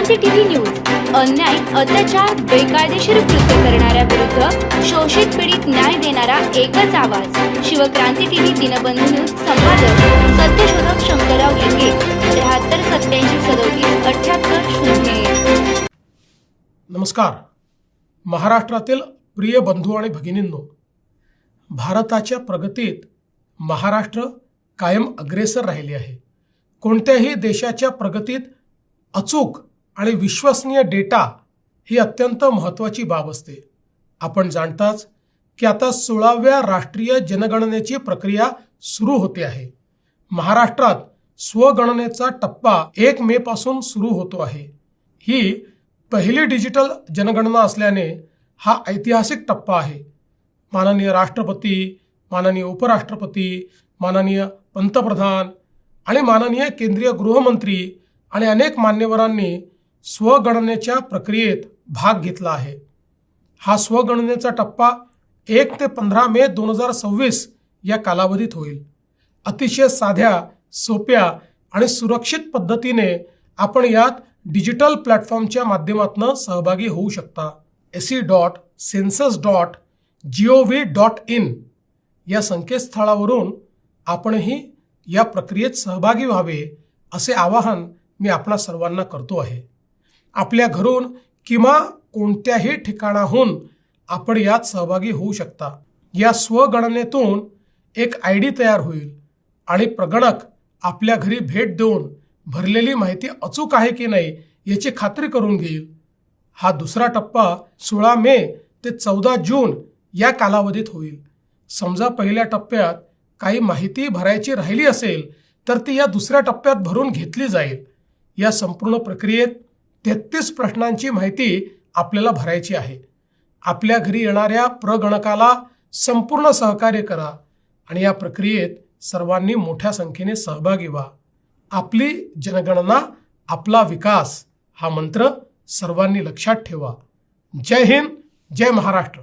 Shivkranti TV news अन्याय, अत्याचार, बेकायदेशीर कृत्य करणाऱ्या विरुद्ध शोषित पीडित न्याय देणारा एकच आवाज। शिवक्रांती टीव्ही दिनबंधू न्यूज संपादक सत्यशोधक शंकरराव लिंगे 73 87 37 78 0। नमस्कार। महाराष्ट्रातील प्रिय बंधू आणि भगिनींनो, भारताच्या प्रगतीत महाराष्ट्र कायम अग्रेसर राहिली आहे। कोणत्याही देशाच्या प्रगतीत अचूक आणि विश्वसनीय डेटा ही अत्यंत महत्त्वाची बाब असते। आपण जाणताच की आता 16व्या राष्ट्रीय जनगणनेची प्रक्रिया सुरू होते आहे। महाराष्ट्रात स्वगणनेचा टप्पा 1 मे पासून सुरू होतो आहे। ही पहिली डिजिटल जनगणना असल्याने हा ऐतिहासिक टप्पा आहे। माननीय राष्ट्रपती, माननीय उपराष्ट्रपती, माननीय पंतप्रधान आणि माननीय केंद्रीय गृहमंत्री आणि अनेक मान्यवरांनी स्वगणनेच्या प्रक्रियेत भाग घेतला आहे। हा स्वगणनेचा टप्पा 1 ते 15 मे 2026 या कालावधीत होईल। अतिशय साध्या, सोप्या आणि सुरक्षित पद्धतीने आपण यात डिजिटल प्लॅटफॉर्मच्या माध्यमातून सहभागी होऊ शकता। se.census.gov.in या संकेतस्थळावरून आपणही या प्रक्रियेत सहभागी व्हावे असे आवाहन मी आपणा सर्वांना करतो आहे। आपल्या घरून किंवा कोणत्याही ठिकाणाहून आपण यात सहभागी होऊ शकता। या स्वगणनेतून एक ID तयार होईल आणि प्रगणक आपल्या घरी भेट देऊन भरलेली माहिती अचूक आहे की नाही याची खात्री करून घेईल। हा दुसरा टप्पा 16 मे ते 14 जून या कालावधीत होईल। समजा पहिल्या टप्प्यात काही माहिती भरायची राहिली असेल तर ती या दुसऱ्या टप्प्यात भरून घेतली जाईल। या संपूर्ण प्रक्रियेत 33 प्रश्नांची माहिती आपल्याला भरायची आहे। आपल्या घरी येणाऱ्या प्रगणकाला संपूर्ण सहकार्य करा आणि या प्रक्रियेत सर्वांनी मोठ्या संख्येने सहभागी व्हा। आपली जनगणना आपला विकास हा मंत्र सर्वांनी लक्षात ठेवा। जय हिंद, जय महाराष्ट्र।